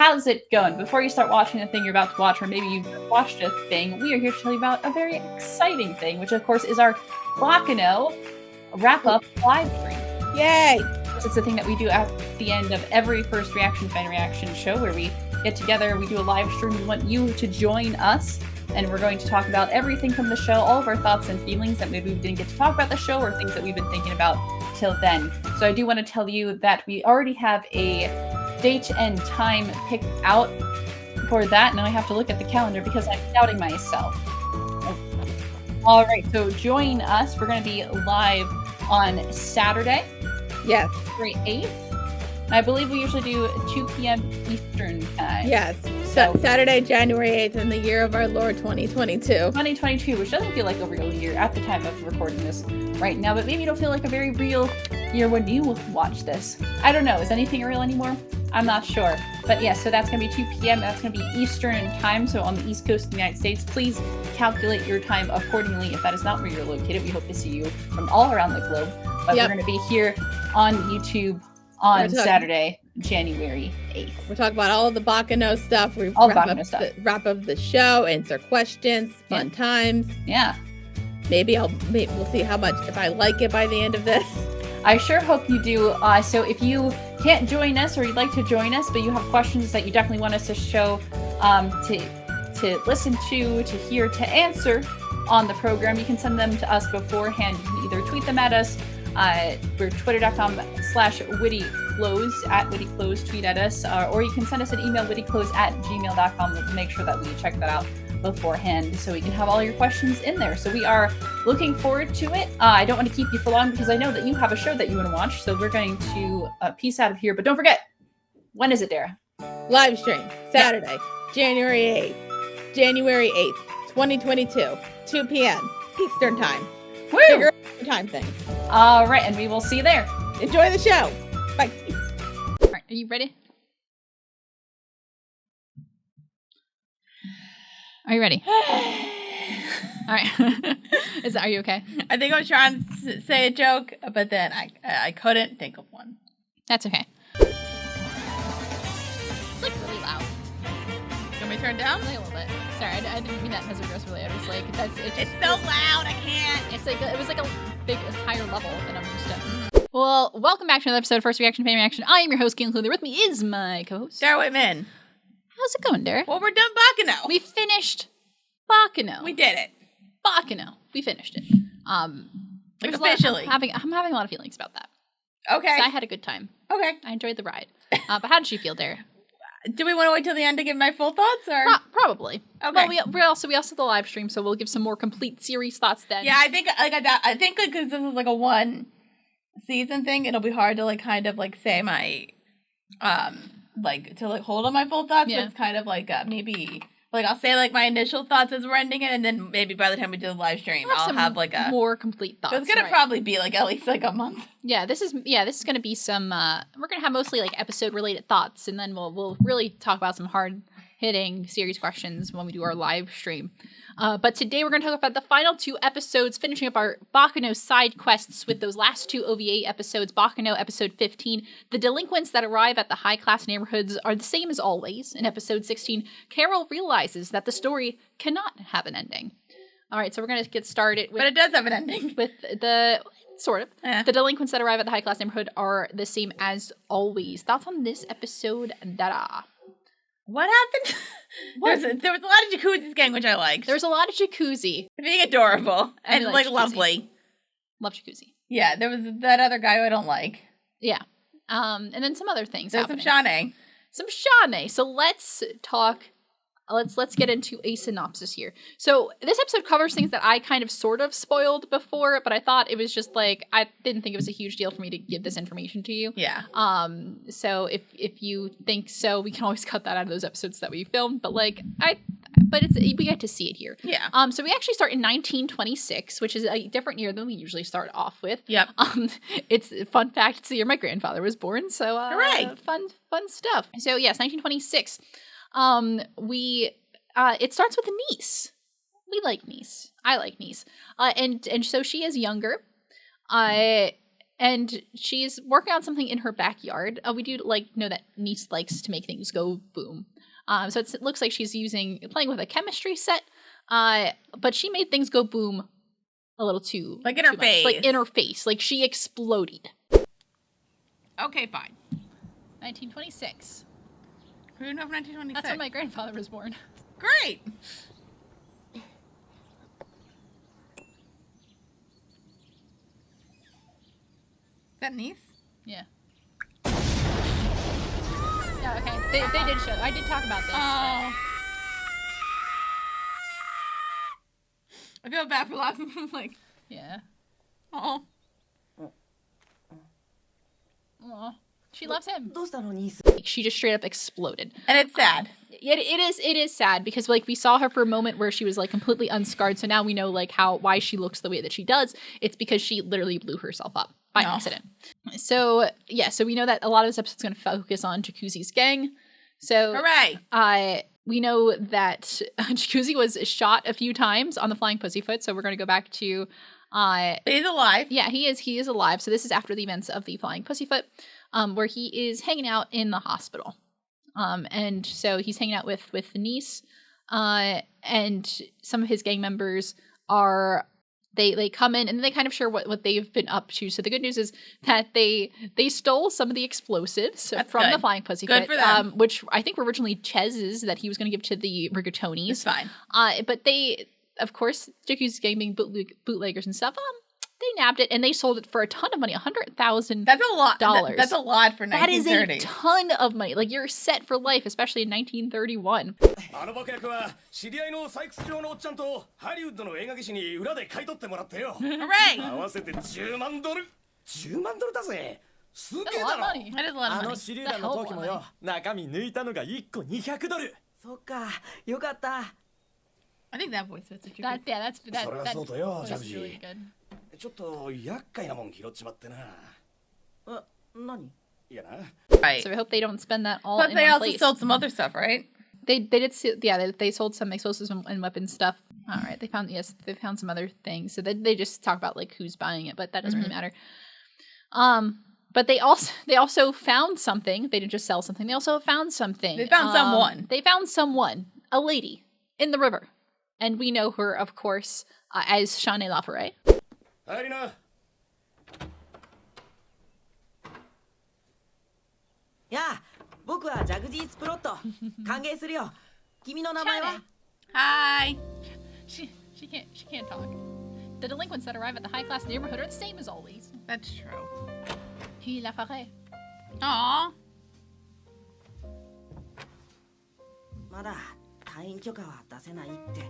how's it going? Before you start watching the thing you're about to watch, or maybe you've watched a thing, we are here to tell you about a very exciting thing, which of course is our Baccano wrap-up live stream. Yay! It's a thing that we do at the end of every first reaction fan reaction show where we get together, we do a live stream. We want you to join us, and we're going to talk about everything from the show, all of our thoughts and feelings that maybe we didn't get to talk about the show, or things that we've been thinking about till then. So I do want to tell you that we already have a date and time picked out for that. Now I have to look at the calendar because I'm doubting myself. All right, so join us. We're going to be live on Saturday. Yes. February 8th. I believe we usually do 2 p.m. Eastern time. Yes. So Saturday, January 8th in the year of our Lord 2022. 2022, which doesn't feel like a real year at the time of recording this right now, but maybe it'll feel like a very real year when you watch this. I don't know. Is anything real anymore? I'm not sure. But yeah, so that's going to be 2 p.m. That's going to be Eastern time, so on the East Coast of the United States. Please calculate your time accordingly. If that is not where you're located, we hope to see you from all around the globe. But we're going to be here on YouTube on Saturday, January 8th. We're talking about all of the Baccano stuff. We wrap up the show, answer questions, fun times. Yeah. Maybe we'll see how much, if I like it by the end of this. I sure hope you do. So if you can't join us or you'd like to join us, but you have questions that you definitely want us to show, to listen to hear, to answer on the program, you can send them to us beforehand. You can either tweet them at us. We're twitter.com/wittyclose, @wittyclose, tweet at us, or you can send us an email, wittyclose@gmail.com. We'll make sure that we check that out beforehand so we can have all your questions in there. So we are looking forward to it. I don't want to keep you for long because I know that you have a show that you want to watch, so we're going to peace out of here. But don't forget, when is it, Dara? Live stream, Saturday, January 8th, 2022, 2 p.m. Eastern time. Woo! Figure out the time things. All right, and we will see you there. Enjoy the show. Bye. All right, are you ready? Are you ready? All right. Are you okay? I think I was trying to say a joke, but then I couldn't think of one. That's okay. It's like really loud. Can we turn it down? Like a little bit. Sorry, I didn't mean that as aggressively. I was like, it's so loud, I can't. It's like it was like a higher level than I'm used to. Well, welcome back to another episode of First Reaction Fan Reaction. I am your host, Cailin. With me is my co-host, Dara Whitman. How's it going, Dara? Well, we're done Baccano. We finished Baccano. We did it. Baccano. We finished it. Like officially. I'm having a lot of feelings about that. Okay. So I had a good time. Okay. I enjoyed the ride. But how did you feel, Dara? Do we want to wait till the end to give my full thoughts, or probably? Okay. Well, we also have the live stream, so we'll give some more complete series thoughts then. Yeah, I think because this is like a one season thing, it'll be hard to kind of say my to hold on my full thoughts. Yeah. But it's kind of maybe I'll say my initial thoughts as we're ending it, and then maybe by the time we do the live stream, I'll have a more complete thoughts. So it's gonna probably be at least a month. Yeah, this is gonna be some. We're gonna have mostly episode related thoughts, and then we'll really talk about some hard hitting series questions when we do our live stream. But today we're going to talk about the final 2 episodes, finishing up our Baccano side quests with those last 2 OVA episodes. Baccano episode 15, the delinquents that arrive at the high-class neighborhoods are the same as always. In episode 16, Carol realizes that the story cannot have an ending. All right, so we're going to get started with... But it does have an ending. With the... Sort of. Yeah. The delinquents that arrive at the high-class neighborhood are the same as always. Thoughts on this episode, Dara? What happened? There was a lot of Jacuzzi's gang, which I liked. There was a lot of Jacuzzi. Being adorable and lovely. Love Jacuzzi. Yeah, there was that other guy who I don't like. Yeah. And then some other things happening. Some Chane. So let's talk. Let's get into a synopsis here. So this episode covers things that I kind of sort of spoiled before, but I thought it was just I didn't think it was a huge deal for me to give this information to you. Yeah. So if you think so, we can always cut that out of those episodes that we filmed. But we get to see it here. Yeah. So we actually start in 1926, which is a different year than we usually start off with. Yep. It's fun fact. It's the year my grandfather was born. So hooray! Fun stuff. So yes, 1926. It starts with a niece. We like niece. I like niece. And so she is younger. and she's working on something in her backyard. We do know that Niece likes to make things go boom. So it looks like she's playing with a chemistry set. But she made things go boom a little too in her face. Like in her face. Like she exploded. Okay, fine. 1926. Who do you know of 1926? That's when my grandfather was born. Great. Is that Niece? Yeah. Yeah, okay. They did show. I did talk about this. Oh. I feel bad for laughing. Like, yeah. Oh. Aw. She loves him. どうしたのニース She just straight up exploded. And it's sad. It is sad because we saw her for a moment where she was completely unscarred. So now we know why she looks the way that she does. It's because she literally blew herself up by accident. So yeah, so we know that a lot of this episode's going to focus on Jacuzzi's gang. So hooray! We know that Jacuzzi was shot a few times on the Flying Pussyfoot. So we're going to go back to. But he's alive. Yeah, he is. He is alive. So this is after the events of the Flying Pussyfoot, where he is hanging out in the hospital. And so he's hanging out with the niece, and some of his gang members are they come in and they kind of share what they've been up to. So the good news is that they stole some of the explosives from the Flying Pussyfoot, good for them. Which I think were originally Chez's that he was going to give to the Rigatonis. It's fine. But they, of course, Jacuzzi's gang being bootleggers and stuff, they nabbed it and they sold it for a ton of money, $100,000. That's a lot. Dollars. That's a lot for 1930. That is a ton of money. You're set for life, especially in 1931. あの爆薬は知り合いの採掘場のおっちゃんとハリウッドの映画技師に裏で買い取ってもらったよ。Hooray! 合わせて10万ドル。10万ドルだぜ。すげ That's え a だ lot of ろ。 money. That is a lot あ of の money. 手榴弾の時もよ中身抜いたのが1個200ドルそっかよかった I think that voice fits the truth. That それはそうとよ、ジャ was グジ really ー。 good. ちょっと厄介なもん拾っちまってな。何いやな。 Right. So I hope they don't spend that all But in they one also place. sold some other stuff, right? They did, they sold some explosives and weapons stuff. All right, they found some other things. So they just talk about who's buying it, but that doesn't really matter. But they also found something. They didn't just sell something. They also found something. They found someone. They found someone, a lady in the river, and we know her, of course, as Chane Laforet. 入りな。やあ僕はジャグジースプロット歓迎するよ君の名前は Hi. She can't talk. The delinquents that arrive at the high-class neighborhood are the same as always. That's true. He Laforet. Aw. まだ退院許可は出せないって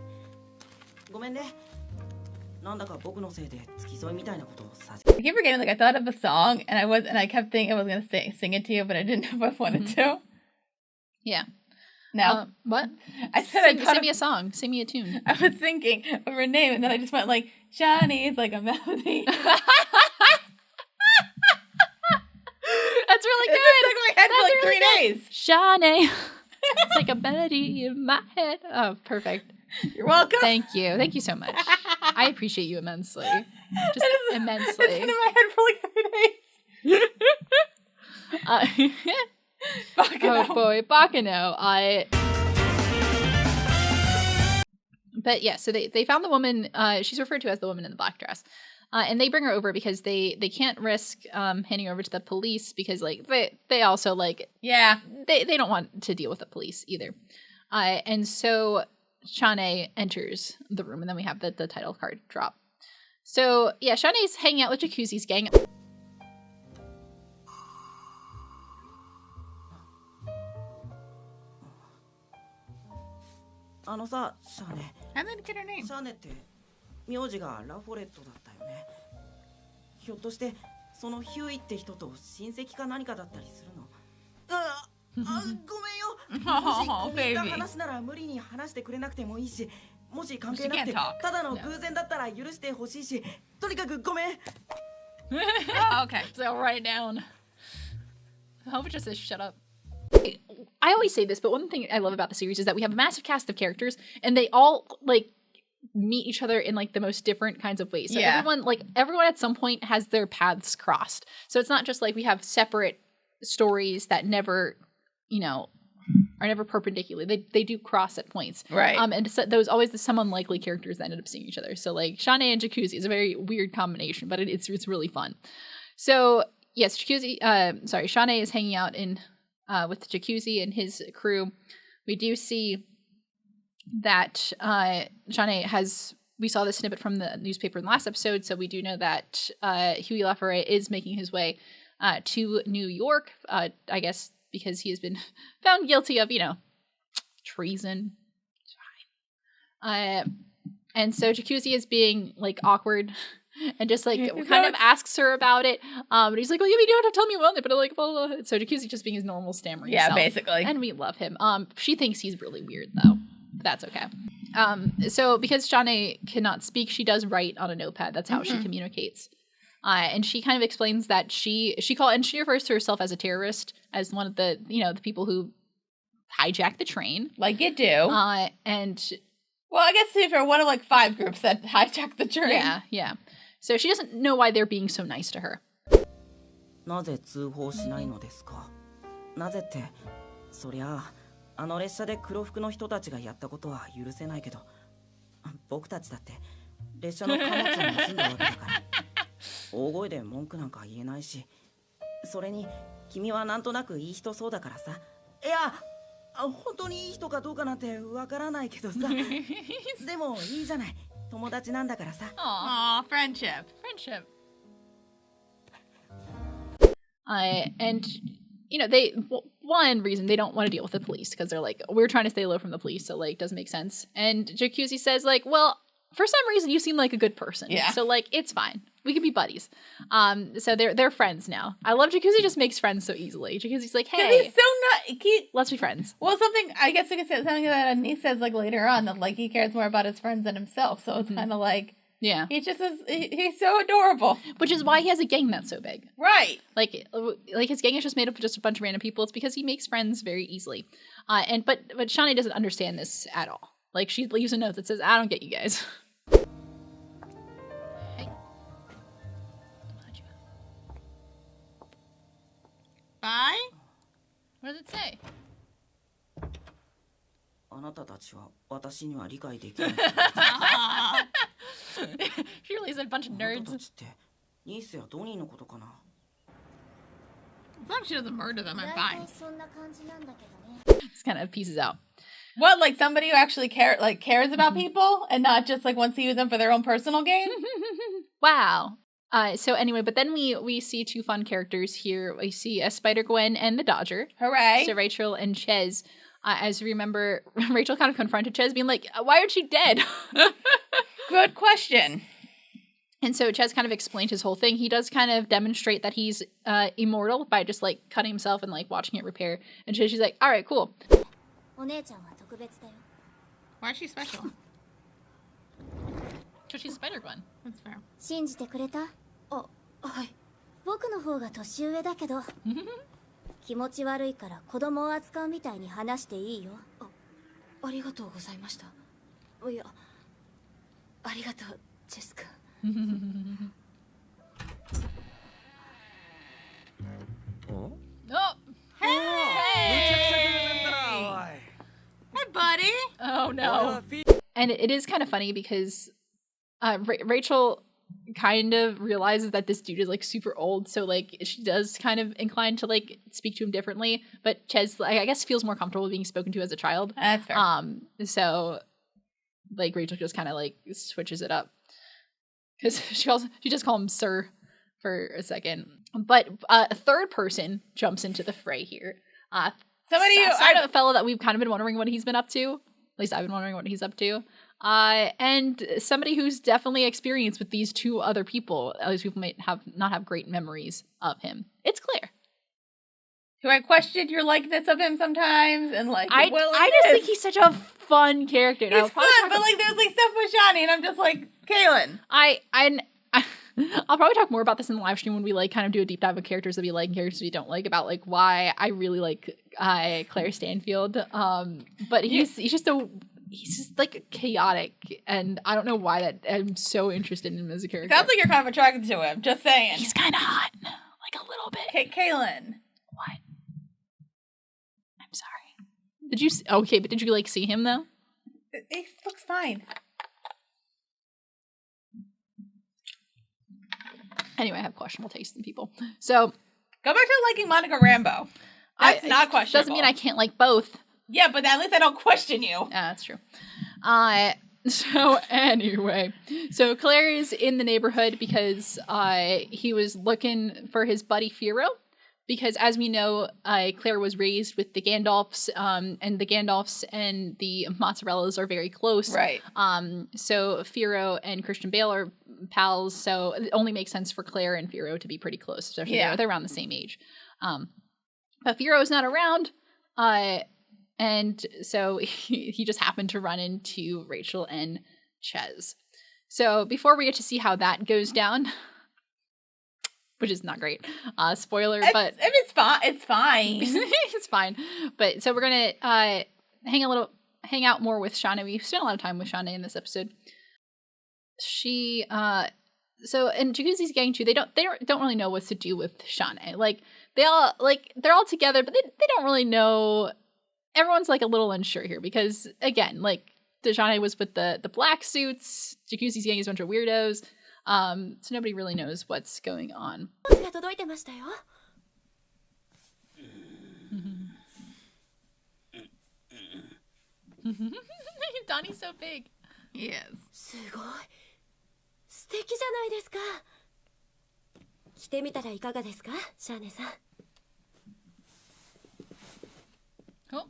ごめんねなんだか僕のせいで付き添いみたいなことをさせ I keep forgetting, I thought of a song, and I kept thinking I was gonna sing it to you, but I didn't know if I wanted to. Yeah. No. What? I said Sing me a song. Sing me a tune. I was thinking of her name, and then I just went Shawnee's like a melody. That's really good. It's stuck in my head for That's 3 days. Shane. It's like a melody in my head. Oh, perfect. You're welcome. Thank you. Thank you so much. I appreciate you immensely. Just immensely. It's been in my head for 3 days. Baccano. Oh boy, Baccano. But yeah, so they found the woman. She's referred to as the woman in the black dress. And they bring her over because they can't risk handing her over to the police because they also Yeah. they don't want to deal with the police either. And so Chane enters the room and then we have the title card drop. So yeah, Shane's hanging out with Jacuzzi's gang. あのさシャーネ How did they get her name? シャーネって名字がラフォレットだったよねひょっとしてそのヒューイって人と親戚か何かだったりするのごめんよもし込み入った話なら無理に話してくれなくてもいいしもし関係なくてただの偶然だったら許してほしいしとにかくごめん Okay. So I'll write it down. I hope it just says shut up. I always say this, but one thing I love about the series is that we have a massive cast of characters, and they all meet each other in like the most different kinds of ways. So Yeah. everyone at some point has their paths crossed. So it's not just like we have separate stories that never, you know, are never perpendicular. They do cross at points. Right. And so there was always some unlikely characters that ended up seeing each other. So like Chane and Jacuzzi is a very weird combination, but it's really fun. So yes, Chane is hanging out in with Jacuzzi and his crew. We do see that Chane we saw the snippet from the newspaper in the last episode, so we do know that Huey Laforet is making his way to New York, I guess because he has been found guilty of, you know, treason. It's fine. And so Jacuzzi is being like awkward and just like kind of asks her about it. But he's like, well, you don't have to tell me about it, but like, blah, blah, blah. So Jacuzzi just being his normal stammering self. Basically. And we love him. She thinks he's really weird though. That's okay. So because Chane cannot speak, she does write on a notepad. That's how she communicates. And she kind of explains that she refers to herself as a terrorist, as one of the, you know, the people who hijacked the train. Like you do. And well, I guess if you're one of like 5 groups that hijacked the train. Yeah. So she doesn't know why they're being so nice to her. なぜ通報しないのですか。なぜって、そりゃあの列車で黒服の人たちがやったことは許せないけど、僕たちだって列車の貨物を盗んだわけだから。大声で文句なんか言えないし、それに君はなんとなくいい人そうだからさ。いや、本当にいい人かどうかなんてわからないけどさ。でもいいじゃない。友達なんだからさ。Aw, friendship. And you know, one reason they don't want to deal with the police because they're like, we're trying to stay low from the police, so like doesn't make sense. And Jacuzzi says like, well, for some reason you seem like a good person, so like it's fine. We can be buddies. So they're friends now. I love Jacuzzi just makes friends so easily. Jacuzzi's like, hey, he's so not. Let's be friends. Well, I guess we could say something that Anise says like later on that like he cares more about his friends than himself. So it's kind of like, yeah, he just is. He's so adorable. Which is why he has a gang that's so big, right? Like his gang is just made up of just a bunch of random people. It's because he makes friends very easily. But Shani doesn't understand this at all. Like she leaves a note that says, "I don't get you guys." Bye? What does it say? あなたたちは私には理解できない。She really is a bunch of あな nerds. たたちってニースやドニーのことかな。 As long as she doesn't murder them, I'm fine. Just kind of pieces out. What, like somebody who actually cares about people and not just like wants to use them for their own personal gain? Wow. So anyway, but then we see 2 fun characters here. We see Spider-Gwen and the Dodger. Hooray. So Rachel and Chez. As you remember, Rachel kind of confronted Chez, being like, why aren't you dead? Good question. And so Chez kind of explained his whole thing. He does kind of demonstrate that he's immortal by just like cutting himself and like watching it repair. And she's like, all right, cool. Why is she special? Because she's Spider-Gwen. That's fair. 信じてくれた？あ、はい。僕の方が年上だけど気持ち悪いから子供を扱うみたいに話していいよ。ありがとうございました。いや、ありがとう、ジェスカ。Oh. Hi, buddy. Oh no. And it is kind of funny because Rachel kind of realizes that this dude is like super old, so like she does kind of incline to like speak to him differently, but Chez I guess feels more comfortable being spoken to as a child. That's fair. So like Rachel just kind of like switches it up because she just calls him sir for a second. But a third person jumps into the fray here. Somebody who a fellow that we've kind of been wondering what he's been up to. At least I've been wondering what he's up to. And somebody who's definitely experienced with these 2 other people. At least people might not have great memories of him. It's Claire. Who I questioned your likeness of him sometimes, and like I just think he's such a fun character. He's fun, but like there's like stuff with Shani, and I'm just like, Cailin. I'll probably talk more about this in the live stream when we like kind of do a deep dive of characters that we like and characters we don't like, about like why I really like Claire Stanfield. But he's just he's just like chaotic, and I don't know why that I'm so interested in him as a character. Sounds like you're kind of attracted to him. Just saying. He's kind of hot, like a little bit. Cailin. What? I'm sorry. Did you? Okay, but did you like see him though? It looks fine. Anyway, I have questionable taste in people. So go back to liking Monica Rambeau. That's not questionable. Doesn't mean I can't like both. Yeah, but at least I don't question you. Yeah, that's true. So anyway, so Claire is in the neighborhood because he was looking for his buddy Firo. Because as we know, Claire was raised with the Gandalfs, and the Gandalfs and the Mozzarellas are very close. Right. So Firo and Christian Bale are pals, so it only makes sense for Claire and Firo to be pretty close, especially they're around the same age. But Firo is not around, and so he just happened to run into Rachel and Ches. So before we get to see how that goes down, which is not great, spoiler, but it's fine. It's fine. it's fine. But so we're gonna hang out more with Shauna. We've spent a lot of time with Shauna in this episode. She so in Jacuzzi's gang too, they don't really know what to do with Shauna. Like they're all together, but they don't really know. Everyone's like a little unsure here because again, like Shauna was with the black suits. Jacuzzi's gang is a bunch of weirdos. So nobody really knows what's going on. Donnie's so big. Yes. すごい素敵じゃないですか着てみたらいかがですかシャーネさん Oh.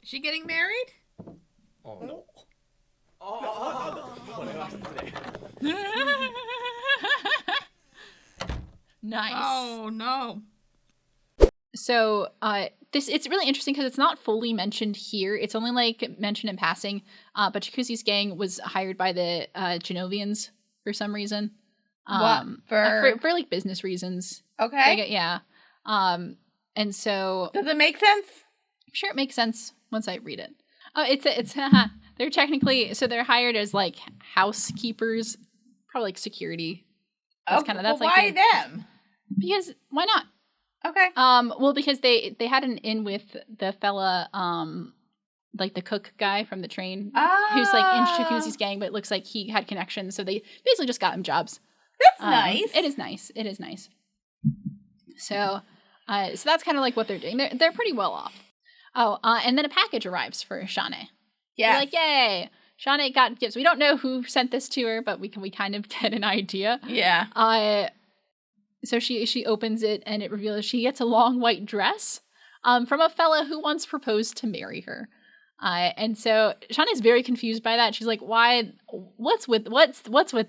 Is she getting married? Oh no. Nice. Oh no. So it's really interesting because it's not fully mentioned here. It's only like mentioned in passing. But Jacuzzi's gang was hired by the Genovians for some reason. What for like business reasons? Okay. Like, yeah. And so does it make sense? I'm sure it makes sense once I read it. Oh, it's they're technically they're hired as like housekeepers, probably like security. That's why them? Because why not? Okay. Well, because they had an in with the fella, like the cook guy from the train, who's like in Jacuzzi's gang, but it looks like he had connections, so they basically just got him jobs. That's nice. It is nice. It is nice. So that's kind of like what they're doing. They're pretty well off. Oh, and then a package arrives for Shauna. Yeah. Like, yay! Shauna got gifts. We don't know who sent this to her, but we kind of get an idea. Yeah. So she opens it and it reveals she gets a long white dress from a fella who once proposed to marry her. And so Shauna's very confused by that. She's like, "Why? What's with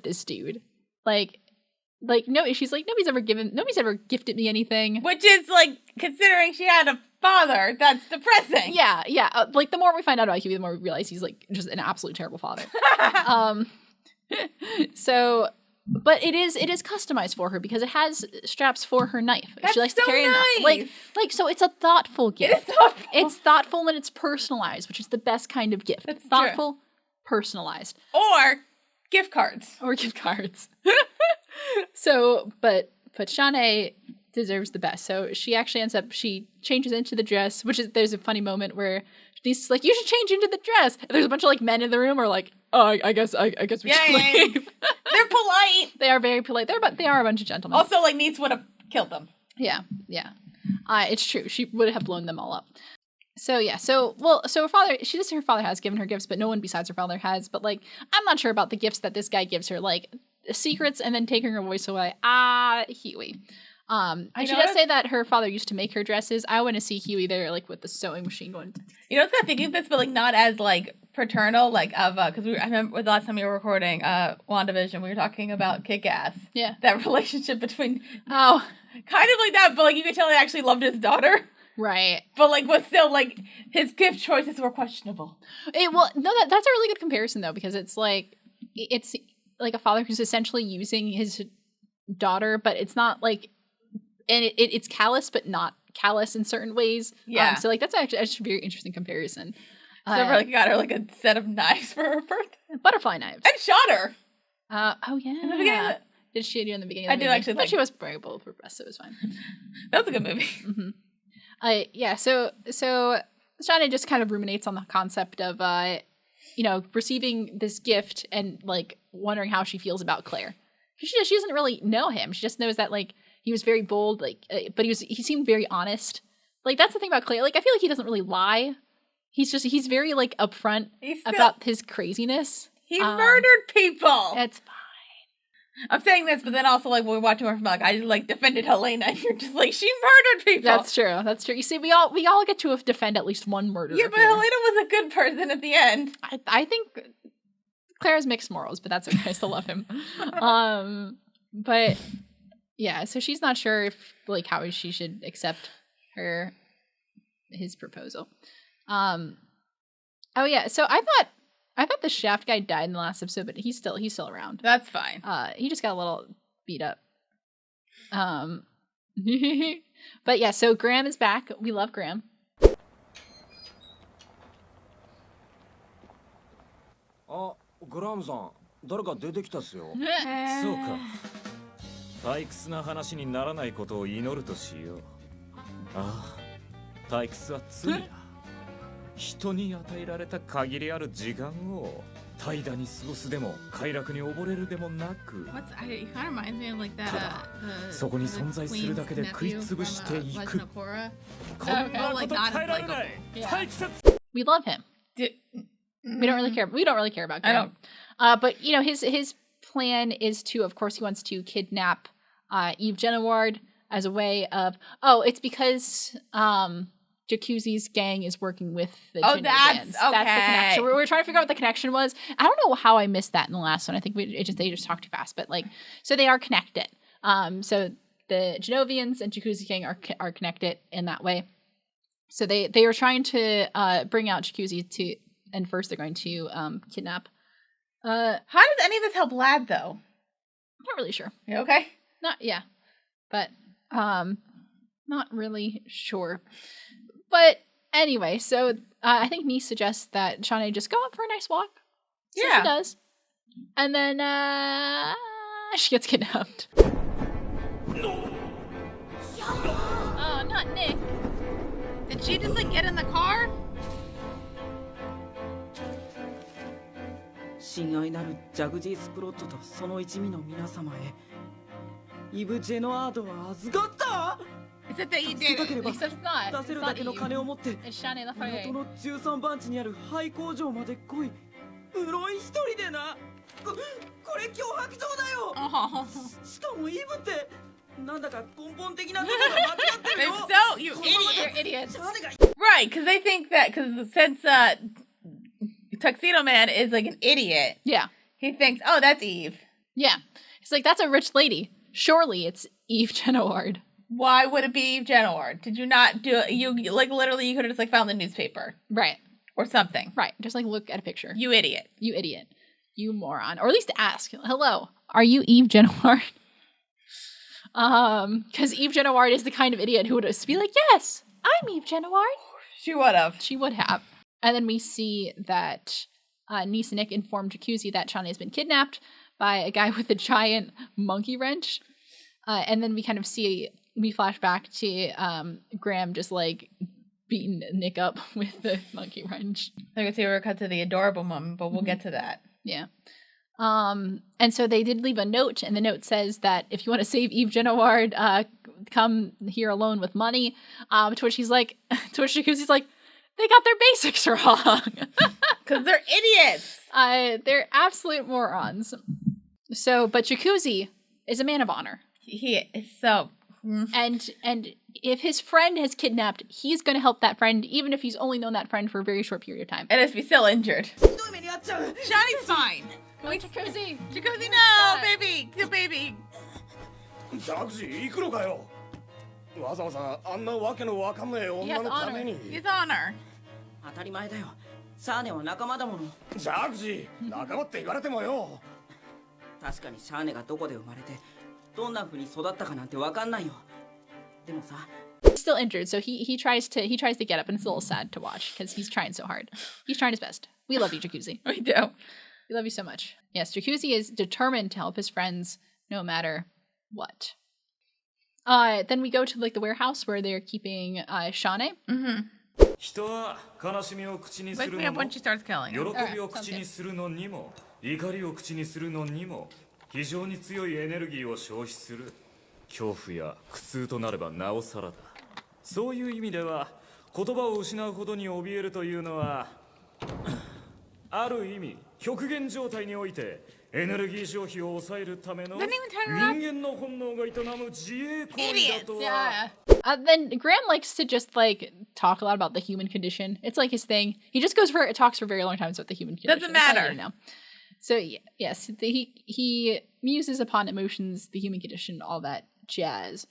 this dude? Like no." She's like, "Nobody's ever gifted me anything." Which is like, considering she had a father, that's depressing. Yeah. Like the more we find out about Huey, the more we realize he's like just an absolute terrible father. So. But it is customized for her because it has straps for her knife. That's she likes so to carry nice. Like so it's a thoughtful gift. It's thoughtful and it's personalized, which is the best kind of gift. That's thoughtful, true. Personalized. Or gift cards. So, but Shauna deserves the best. So she actually she changes into the dress, which is there's a funny moment where she's like, "You should change into the dress." And there's a bunch of like men in the room are like, "Oh, I guess we should leave." They're polite. They are very polite. They are a bunch of gentlemen. Also, like, Neats would have killed them. Yeah. It's true. She would have blown them all up. So yeah. So her father. She says her father has given her gifts, but no one besides her father has. But like, I'm not sure about the gifts that this guy gives her. Like secrets and then taking her voice away. Huey. And she does say that her father used to make her dresses. I want to see Huey there, like with the sewing machine going. You know, I was kind of thinking of this, but like not as like paternal, like of because I remember the last time we were recording WandaVision, we were talking about Kick-Ass. Yeah, that relationship between kind of like that, but like you could tell he actually loved his daughter. Right. But like was still like his gift choices were questionable. That's a really good comparison though, because it's like a father who's essentially using his daughter, but it's not like. And it's callous, but not callous in certain ways. Yeah. So like that's actually a very interesting comparison. So like got her like a set of knives for her birthday. Butterfly knives. And shot her. Oh yeah. In the beginning. Did she do in the beginning? I did actually. But she was very bulletproof, so it was fine. That was a good movie. Yeah. So Shane just kind of ruminates on the concept of receiving this gift and like wondering how she feels about Claire. She doesn't really know him. She just knows that like he was very bold, like, but he seemed very honest. Like that's the thing about Claire. Like I feel like he doesn't really lie. He's very like upfront about his craziness. He murdered people. It's fine. I'm saying this, but then also like when we're watching her from like I like defended Helena, and you're just like she murdered people. That's true. That's true. You see, we all get to defend at least one murderer. Yeah, but here. Helena was a good person at the end. I think Claire has mixed morals, but that's okay. I still love him. But yeah, so she's not sure if like how she should accept his proposal. Oh yeah, so I thought the Shaft guy died in the last episode, but he's still around. That's fine. He just got a little beat up. But yeah, so Graham is back. We love Graham. Ah, Graham さん、誰か出てきたっすよ。そうか。退屈な話にならないことを祈るとしよう。ああ、退屈は罪だ。人に与えられた限りある時間を怠惰に過ごすでも快楽に溺れるでもなく、そこに存在するだけで食いつぶしていく。こんなこと耐えられない。退屈。We love him. We don't really care. We don't really care about Graham. I don't. But his plan is to, of course, he wants to kidnap Eve Genoward as a way of. Oh, it's because Jacuzzi's gang is working with the Genovians. That's okay. That's the connection. We're trying to figure out what the connection was. I don't know how I missed that in the last one. I think they just talked too fast. But like, so they are connected. So the Genovians and Jacuzzi gang are connected in that way. So they are trying to bring out Jacuzzi to. And first they're going to kidnap. How does any of this help Lad, though? I'm not really sure. You okay? But not really sure. But anyway, so I think Nice suggests that Shane just go out for a nice walk. So she does. And then she gets kidnapped. Oh, not Nick. Did she just like get in the car? 親愛なるジャグジースプロットとその一味の皆様へイブ・ジェノワードは預かった Is it that you 助け did たければ Except it's not. 出せるだけの金を持って It's Shane Lafayette. 港の13番地にある廃工場まで来い無論一人でなこれ脅迫状だよ しかもイブってなんだか根本的なところが間違ってるよ If so, you idiots. Right, because they think that, because since Tuxedo Man is like an idiot. Yeah. He thinks, oh, that's Eve. Yeah. He's like, that's a rich lady. Surely it's Eve Genoward. Why would it be Eve Genoward? Did you not do it? You like literally you could have just like found the newspaper. Right. Or something. Right. Just like look at a picture. You idiot. You idiot. You moron. Or at least ask. Hello. Are you Eve Genoward? Because Eve Genoward is the kind of idiot who would just be like, yes, I'm Eve Genoward. She would have. She would have. And then we see that Nice and Nick informed Jacuzzi that Shane has been kidnapped by a guy with a giant monkey wrench. And then we kind of we flash back to Graham just like beating Nick up with the monkey wrench. I can see we're cut to the adorable moment, but we'll get to that. Yeah. And so they did leave a note, and the note says that if you want to save Eve Genoward, come here alone with money. To which Jacuzzi's like, they got their basics wrong. Because they're idiots. They're absolute morons. So, but Jacuzzi is a man of honor. He is so... And if his friend has kidnapped, he's going to help that friend, even if he's only known that friend for a very short period of time. And if he's still injured. Shawnee's fine. Wait, Jacuzzi. Jacuzzi, no, baby. The baby. ジャグジー行くのかよわざわざあんなわけのわかんない女のために His honor. 当たり前だよシャーネは仲間だものジャグジー仲間って言われてもよ確かにシャーネがどこで生まれてどんな風に育ったかなんてわかんないよでもさ He's still injured, so he tries to get up, and it's a little sad to watch because he's trying so hard. He's trying his best. We love you, Jacuzzi. We do. We love you so much. Yes, Jacuzzi is determined to help his friends no matter what. Then we go to like the warehouse where they're keeping Chane. Mm-hmm. 人は悲しみを口にす Wake る me の up も when she starts killing 喜 him. びを口にするのにも怒りを口にするのにも非常に強いエネルギーを消費する恐怖や苦痛となればなおさらだそういう意味では言葉を失うほどに怯えるというのはある意味極限状態においてエネルギー消費を抑えるための Didn't even turn her up. 人間の本能が営む自衛行為だとは Yeah. Then Graham likes to just like talk a lot about the human condition. It's like his thing. He just talks for very long times about the human condition. Doesn't That's all matter. you need to know. So yes, he muses upon emotions, the human condition, all that jazz.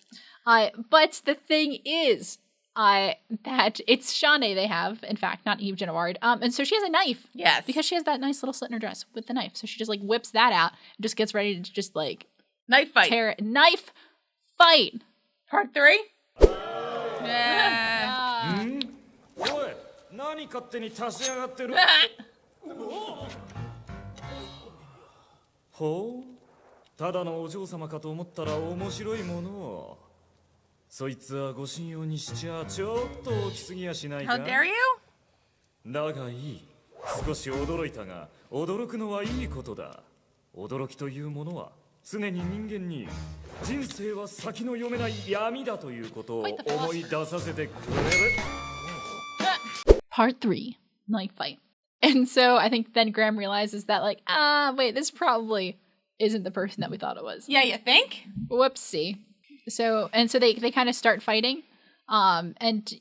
But the thing is, that it's Chane they have, in fact, not Eve Genoward. And so she has a knife. Yes. Because she has that nice little slit in her dress with the knife. So she just like whips that out and just gets ready to just like Knife fight. knife fight. Part 3? Yeah. おい何勝手に足しやがってるほうただのお嬢様かと思ったら面白いものをそいつはご信用にしちゃちょっと大きすぎやしないか How dare you? だがいい少し驚いたが驚くのはいいことだ驚きというものは常に人間に人生は先の読めない闇だということを思い出させてくれる Part 3, knife fight. And so I think then Graham realizes that like, wait, this probably isn't the person that we thought it was. Yeah, you think? Whoopsie. So they kind of start fighting. And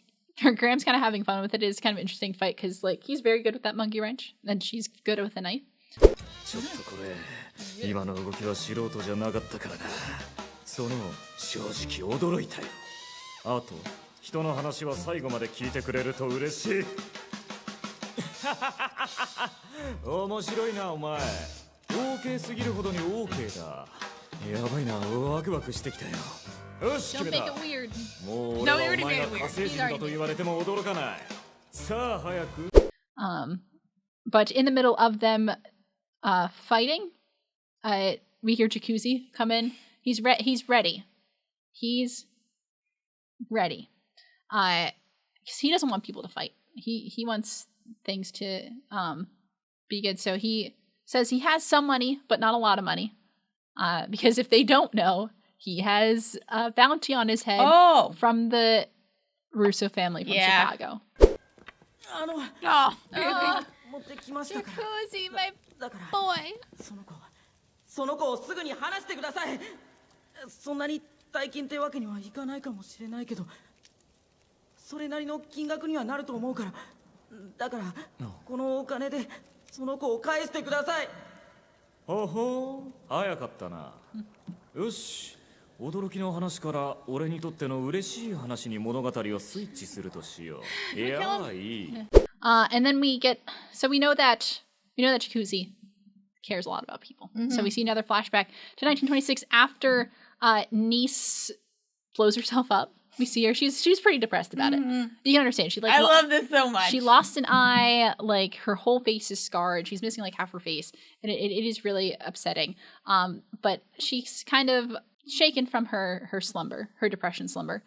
Graham's kind of having fun with it. It is kind of an interesting fight because like he's very good with that monkey wrench and she's good with the knife. ちょっとこれ今の動きは素人じゃなかったからなその正直驚いたよあと人の話は最後まで聞いてくれると嬉しい面白いなお前 OK すぎるほどに OK だやばいなワクワクしてきたよよし Don't 決め make た it weird. もう俺はお前が火星人だと言われても驚かないさあ早く But in the middle of them fighting, we hear Jacuzzi come in. He's ready. He's ready. Because he doesn't want people to fight. He wants things to be good. So he says he has some money, but not a lot of money. Because if they don't know, he has a bounty on his head from the Russo family from Chicago. 持ってきましたから Jacuzzi, my だから boy. その子をすぐに話してくださいそんなに大金ってわけにはいかないかもしれないけどそれなりの金額にはなると思うからだからこのお金でその子を返してくださいほほう早かったなよし驚きの話から俺にとっての嬉しい話に物語をスイッチするとしよういやいい And then we know that Jacuzzi cares a lot about people. Mm-hmm. So we see another flashback to 1926 after niece blows herself up. We see her. She's pretty depressed about it. You can understand. I love this so much. She lost an eye. Like her whole face is scarred. She's missing like half her face, and it is really upsetting. But she's kind of shaken from her slumber, her depression slumber,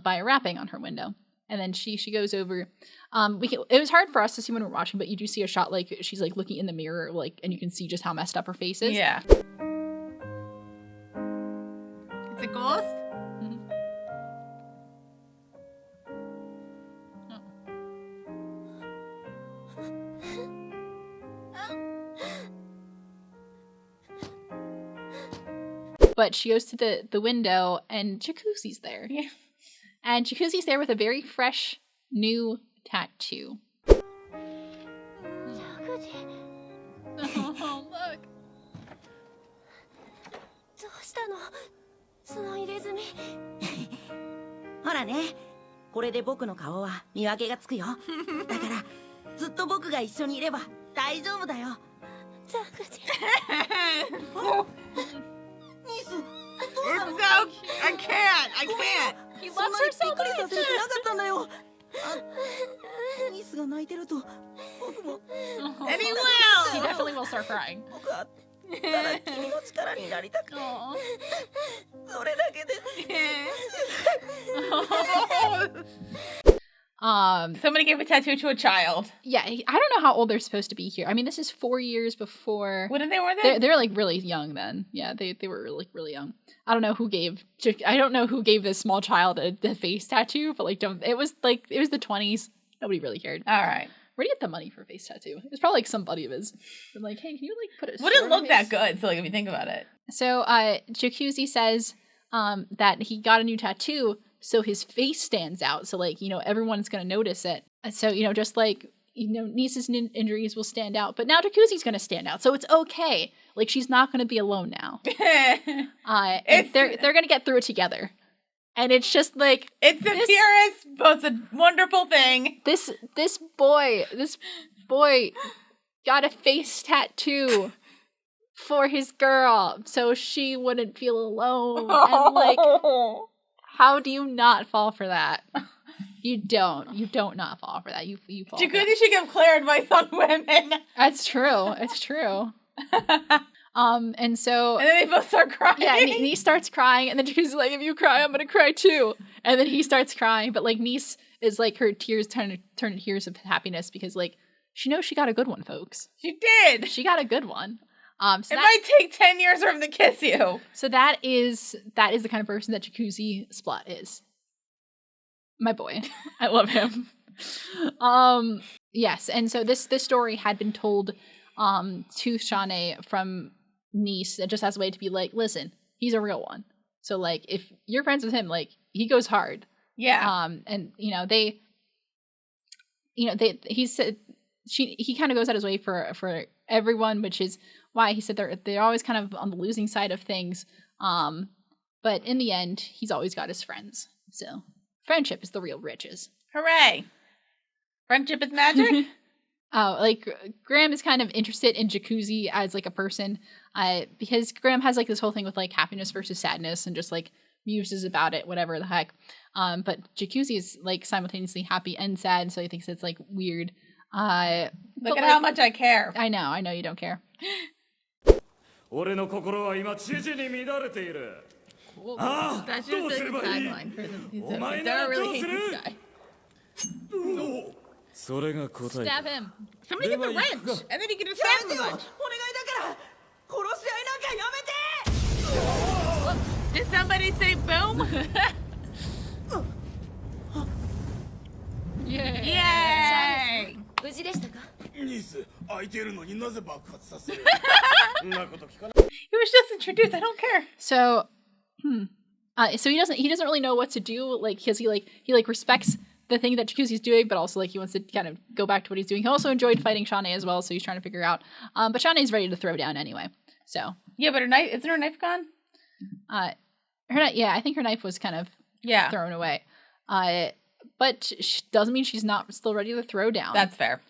by a rapping on her window. And then she goes over. It was hard for us to see when we're watching, but you do see a shot like she's like looking in the mirror, like, and you can see just how messed up her face is. Yeah. It's a ghost. But she goes to the window, and Jacuzzi's there. Yeah. And Jacuzzi's there with a very fresh, new tattoo. Oh, look. どうしたのその入れ墨ほらねこれで僕の顔は見分けがつくよだからずっと僕が一緒にいれば大丈夫だよジャクジニース It's so I can't. He そん loves な her に so びっくりさ much. せる気なかったんだよ。ニスが泣いてると僕も And he He will. definitely will start crying. 僕はただ君の力になりたくて Aw. それだけです。 Somebody gave a tattoo to a child. Yeah, I don't know how old they're supposed to be here. I mean, this is 4 years before. What did they were they? They're like really young then. Yeah, they were like really young. I don't know who gave this small child a face tattoo, but like it was the 20s. Nobody really cared. All right. Where do you get the money for a face tattoo? It was probably like some buddy of his. I'm like, hey, can you like put a Wouldn't sword on look my that face? good. So like if you think about it. So Jacuzzi says that he got a new tattoo so his face stands out. So like, everyone's gonna notice it. So, just like, Niece's injuries will stand out, but now Jacuzzi's gonna stand out. So it's okay. Like she's not gonna be alone now. And they're gonna get through it together. And it's just like It's the purest, most wonderful thing. this boy got a face tattoo for his girl so she wouldn't feel alone. And like, how do you not fall for that? You don't not fall for that. You fall for that. Jacuzzi should give Claire advice on women. It's true. It's true. And so And then they both start crying. yeah, and he starts crying, and then Jacuzzi's like, if you cry, I'm gonna cry too. And then he starts crying, but like Niece is like her tears turn to tears of happiness because like she knows she got a good one, folks. She did. She got a good one. So It might take 10 years for him to kiss you. So that is the kind of person that Jacuzzi Splat is. My boy. I love him. Yes, and so this story had been told to Chane from Niece just as a way to be like, listen, he's a real one. So like if you're friends with him, like he goes hard. Yeah. And he said he kind of goes out his way for everyone, which is why he said they're always kind of on the losing side of things. But in the end, he's always got his friends. So friendship is the real riches. Hooray. Friendship is magic? Like Graham is kind of interested in Jacuzzi as like a person, because Graham has like this whole thing with like happiness versus sadness and just like muses about it, whatever the heck. But Jacuzzi is like simultaneously happy and sad, so he thinks it's like weird. Look at how much I care. I know you don't care. 俺の心は今知事に乱れている。ああ、 That's どう just す the ればいい？ tagline for them. お前 They なら don't ど really うす hate る？ this guy. それが答え Stab だ。 him. Somebody get the wrench, and then he can just stab やめ him て a よ bunch. お願いだから殺し合いなんかやめて Did somebody say boom? Yay! 無事でしたか？ニス空いているのになぜ爆発させるそんなこと聞かない He was just introduced. I don't care. So, so he doesn't really know what to do, like, because he respects the thing that Jacuzzi's doing, but also like he wants to kind of go back to what he's doing. He also enjoyed fighting Chane as well, so he's trying to figure out. But Shane's ready to throw down anyway. So Yeah, but her knife isn't her knife gone? I think her knife was kind of thrown away. But doesn't mean she's not still ready to throw down. That's fair.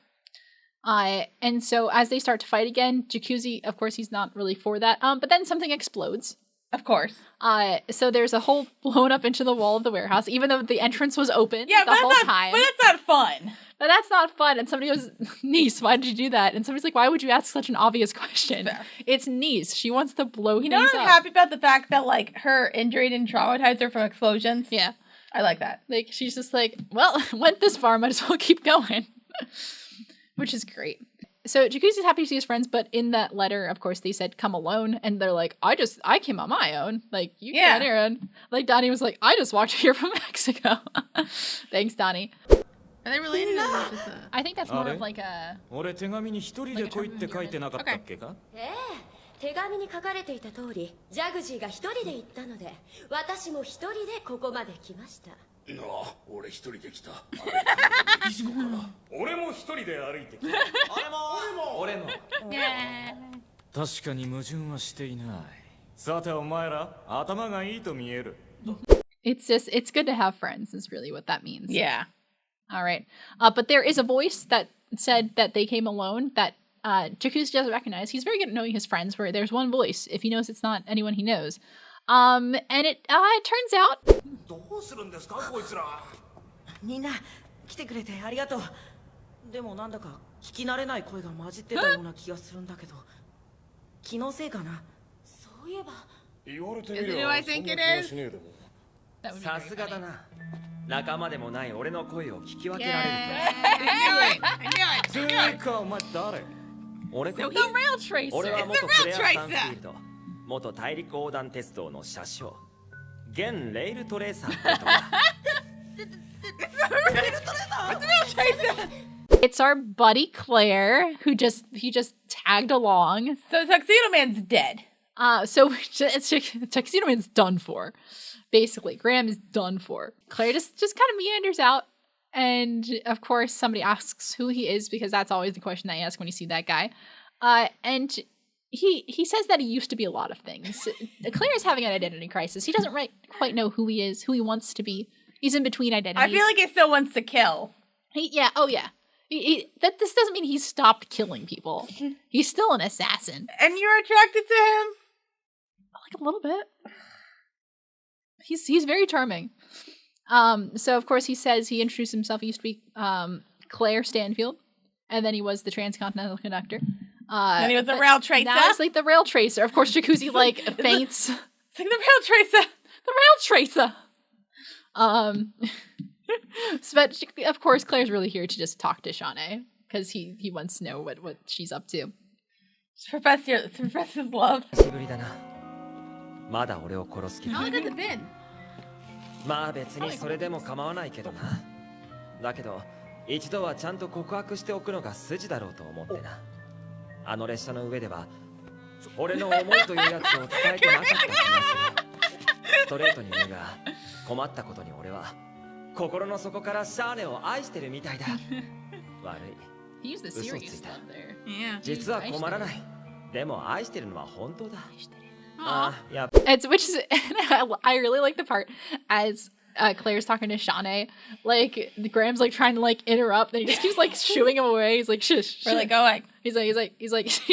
And so as they start to fight again, Jacuzzi, of course, he's not really for that. But then something explodes. Of course. So there's a hole blown up into the wall of the warehouse, even though the entrance was open the whole time. But that's not fun. But that's not fun. And somebody goes, Niece, why did you do that? And somebody's like, why would you ask such an obvious question? Fair. It's Niece. She wants to blow You things know what I'm up. happy about? The fact that, like, her injury didn't traumatize her from explosions. Yeah. I like that. Like, she's just like, well, went this far, might as well keep going. Which is great. So Jacuzzi's happy to see his friends, but in that letter, of course, they said, come alone. And they're like, I came on my own. Like, you came on your own. Like, Donnie was like, I just walked here from Mexico. Thanks, Donnie. Are they related? Or is it just a... I think that's more of like a... 俺手紙に一人で来いって書いてなかったっけか？ええ、手紙に書かれていた通り、ジャグジーが一人で行ったので、私も一人でここまで来ました。なあ俺一人で来た俺も一人で歩いてきた俺も確かに矛盾はしていない。さてお前ら頭がいいと見える。It's good to have friends is really what that means. Yeah. All right. But there is a voice that said that they came alone that Jacuzzi doesn't recognize. He's very good at knowing his friends, where there's one voice. If he knows it's not anyone he knows. And it turns out どうするんですかこいつら。みんな来てくれてありがとう。でもなんだか聞き慣れない声が混じってたような気がするんだけど、気のせいかな。そういえば言われてみ Is it り who ゃ I そん think な it 気が is? しねえでも。 that would be さ very すがだ funny. な。仲間でもない俺の声を聞き分け Yeah, られる I knew it. I knew つ it. I knew う it. かお前誰？と。俺 The か rail 俺 tracer. は元 It's the プレア rail スタンフィールド、元大陸横断鉄道の車掌、現レールトレーサーってとこだ。 It's our buddy Claire, who just tagged along. So Tuxedo Man's dead. So Tuxedo Man's done for. Basically, Graham is done for. Claire just kind of meanders out, and of course, somebody asks who he is because that's always the question that you ask when you see that guy. And he says that he used to be a lot of things. Claire is having an identity crisis. He doesn't quite know who he is, who he wants to be. He's in between identities. I feel like he still wants to kill. This doesn't mean he stopped killing people. He's still an assassin. And you're attracted to him? Like a little bit. He's very charming. So of course he says he introduced himself. He used to be Claire Stanfield, and then he was the transcontinental conductor. And he was the rail tracer. Now it's like the rail tracer. Of course, Jacuzzi like faints. It's like the rail tracer. The rail tracer. But of course, Claire's really here to just talk to Shanae because he wants to know what she's up to. Profess his love. 久しぶりだな。まだ俺を殺す気だ。 How long has it been? まあ別にそれでも構わないけどな。だけど一度はちゃんと告白しておくのが筋だろうと思ってな。あの列車の上では俺の思いというやつを伝えてなかった気がする。ストレートに言うが困ったことに俺は心の底からシャーネを愛してるみたいだ。悪い。 He used the serious stuff there. Yeah. 実は困らない。でも愛してるのは本当だ。 Aw. やっ Which is I really like the part as Claire's talking to Shanae. Like Graham's like trying to like interrupt, and he just keeps like shooing him away. He's like shush. We're like going. He's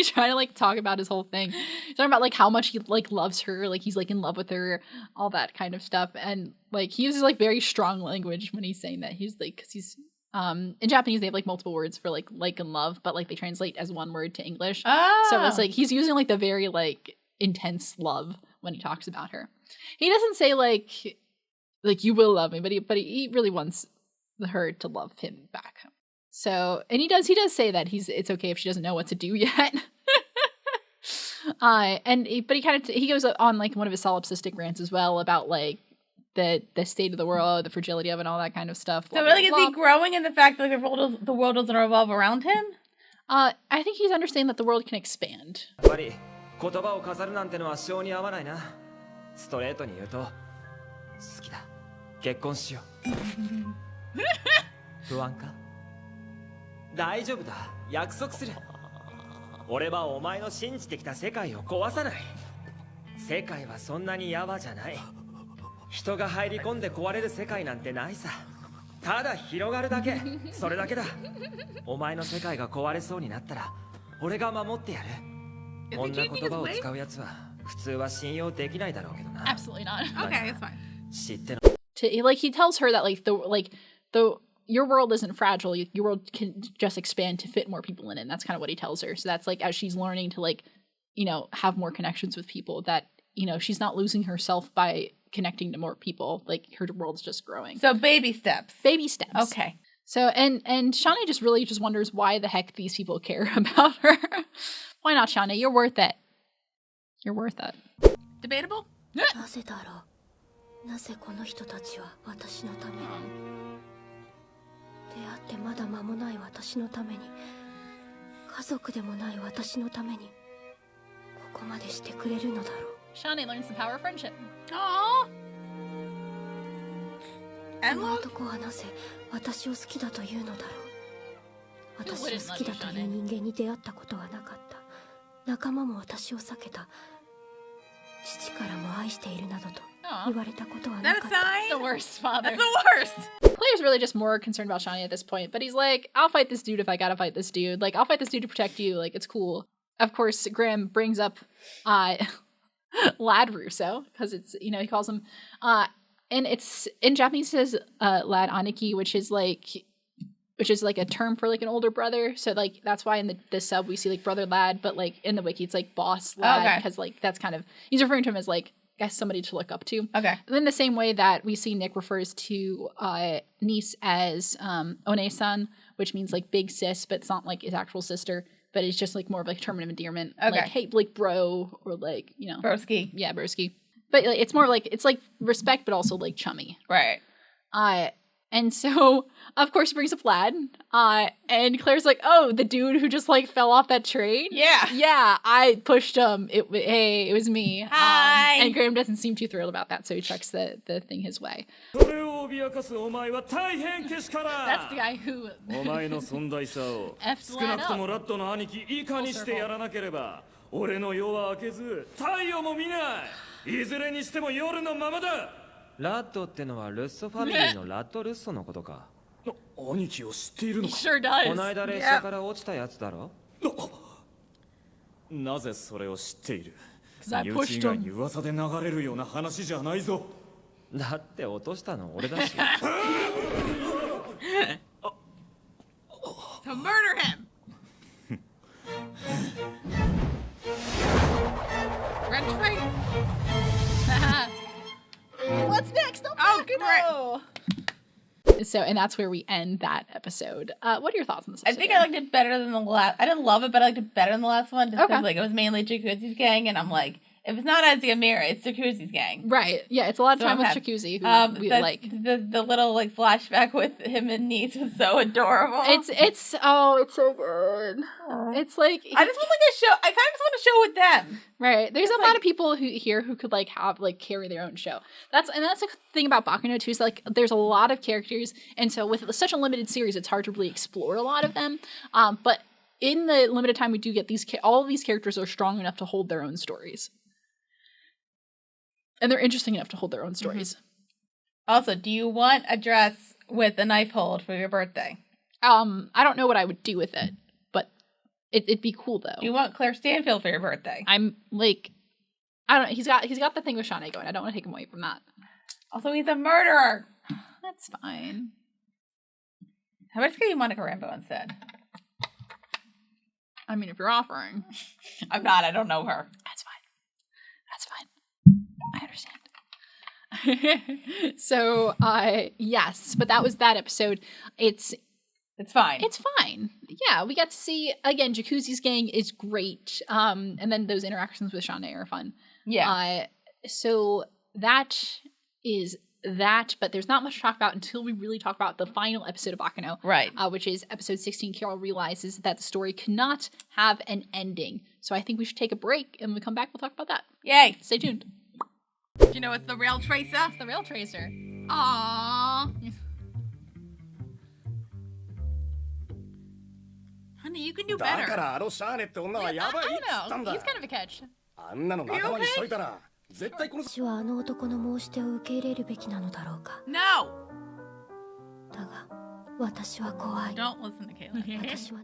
trying to like talk about his whole thing. He's talking about like how much he like loves her, like he's like in love with her, all that kind of stuff. And like he uses like very strong language when he's saying that. He's like, because he's in Japanese they have like multiple words for like and love, but like they translate as one word to English. Oh. So it's like he's using like the very like intense love when he talks about her. He doesn't say like you will love me, but he really wants her to love him back. So, and he does say that it's okay if she doesn't know what to do yet. He goes on like one of his solipsistic rants as well about like the state of the world, the fragility of it, and all that kind of stuff. So really, is he growing in the fact that the world doesn't revolve around him? I think he's understanding that the world can expand. ぱり言葉を飾るなんてのは性に合わないな。ストレートに言うと好きだ。結婚しよう。不安か？大丈夫だ。約束する。俺はお前の信じてきた世界を壊さない。世界はそんなにやわじゃない。人が入り込んで壊れる世界なんてないさ。ただ広がるだけ。それだけだ。お前の世界が壊れそうになったら俺が守ってやる。こんな言葉を使うやつは普通は信用できないだろうけどな。 Absolutely not. Okay, that's fine. 知ってる。He tells her that your world isn't fragile. Your world can just expand to fit more people in it. And that's kind of what he tells her. So that's like as she's learning to like, have more connections with people, that she's not losing herself by connecting to more people. Like her world's just growing. So baby steps. Baby steps. Okay. So and Shanae just really just wonders why the heck these people care about her. Why not, Shanae? You're worth it. You're worth it. Debatable? なぜだろう。なぜこの人たちは私のために、出会ってまだ間もない私のために、家族でもない私のために、ここまでしてくれるのだろう。 Shanae learns the power of friendship. Aww. この男はなぜ私を好きだというのだろう。私を好きだという人間に出会ったことはなかった。仲間も私を避けた。父からも愛しているなどと言われたことはな That か a った。 sign? The worst father. That's the worst. Claire's really just more concerned about Shanae at this point, but he's like, I'll fight this dude if I gotta fight this dude. Like, I'll fight this dude to protect you. Like, it's cool. Of course, Graham brings up Lad Russo, because it's, you know, he calls him, and it's in Japanese it says Lad Aniki, which is like a term for like an older brother. So like that's why in the sub we see like brother lad, but like in the wiki it's like boss lad, because like that's kind of, he's referring to him as like, I guess, somebody to look up to. Okay. And then the same way that we see Nick refers to niece as One-san, which means like big sis, but it's not like his actual sister, but it's just like more of like a term of endearment. Okay. Like, hey, like bro, or like, you know. Broski. Yeah, broski. But like, it's more like, it's like respect, but also like chummy. Right. And so, of course, he brings up Lad. And Claire's like, oh, the dude who just like fell off that train? Yeah. Yeah, I pushed him. Hey, it was me. Hi. And Graham doesn't seem too thrilled about that, so he chucks the thing his way. それを脅かすお前は大変けしから That's the guy who お前の存在さを F'd 少な Lad くとも up. ラッドの兄貴いかにしてやらなければ俺の夜は明けず太陽も見ないいずれにしても夜のままだラッドってのはルッソファミリーのラッド・ルッソのことか。兄貴を知っているの He か sure does. この間列車から落ちたやつだろ。なぜそれを知っている 'Cause I 身 pushed 内以外 him. に噂で流れるような話じゃないぞだって落としたの俺だし。 To murder him. Wrench fight? What's next? Oh, great. So, and that's where we end that episode. What are your thoughts on this I episode? think I liked it better than the last. I didn't love it, but I liked it better than the last one. Just Okay. because like it was mainly Jacuzzi's gang, and I'm like, if it's not Isaiah Mira, it's Jacuzzi's gang. Right. Yeah, it's a lot of So time I'm with happy. Jacuzzi, who we like. The little like flashback with him and niece was so adorable. It's so good. It's like I just want like a show. I kind of just want a show with them. right. There's It's a lot like- of people who could like have like carry their own show. That's the thing about Baccano too. Is like there's a lot of characters, and so with such a limited series, it's hard to really explore a lot of them. But in the limited time we do get all of these characters are strong enough to hold their own stories. And they're interesting enough to hold their own stories. Also, do you want a dress with a knife hold for your birthday? I don't know what I would do with it, but it'd be cool though. Do you want Claire Stanfield for your birthday? I'm like, I don't know. He's got the thing with Shanae going. I don't want to take him away from that. Also, he's a murderer. That's fine. How about just get you Monica Rambeau instead? I mean, if you're offering, I'm not. I don't know her. that's fine. That's fine. I understand. So, yes, but that was that episode. It's fine. It's fine. Yeah, we got to see again. Jacuzzi's gang is great. And then those interactions with Shanae are fun. Yeah. So that is that, but there's not much to talk about until we really talk about the final episode of Baccano. Right. Which is episode 16. Carol realizes that the story cannot have an ending. So I think we should take a break, and when we come back, we'll talk about that. Yay. Stay tuned. Do you know it's the rail tracer? It's the rail tracer. Aww. Honey, you can do だ better. からあのシャーネって女はやばいっつったん I don't know. だ He's kind of a catch. あんなの仲間にしといたら絶対この私はあの男の申し出を受け入れるべきなのだろうか。 No. だが私は怖い。 Don't listen to Cailin. 私は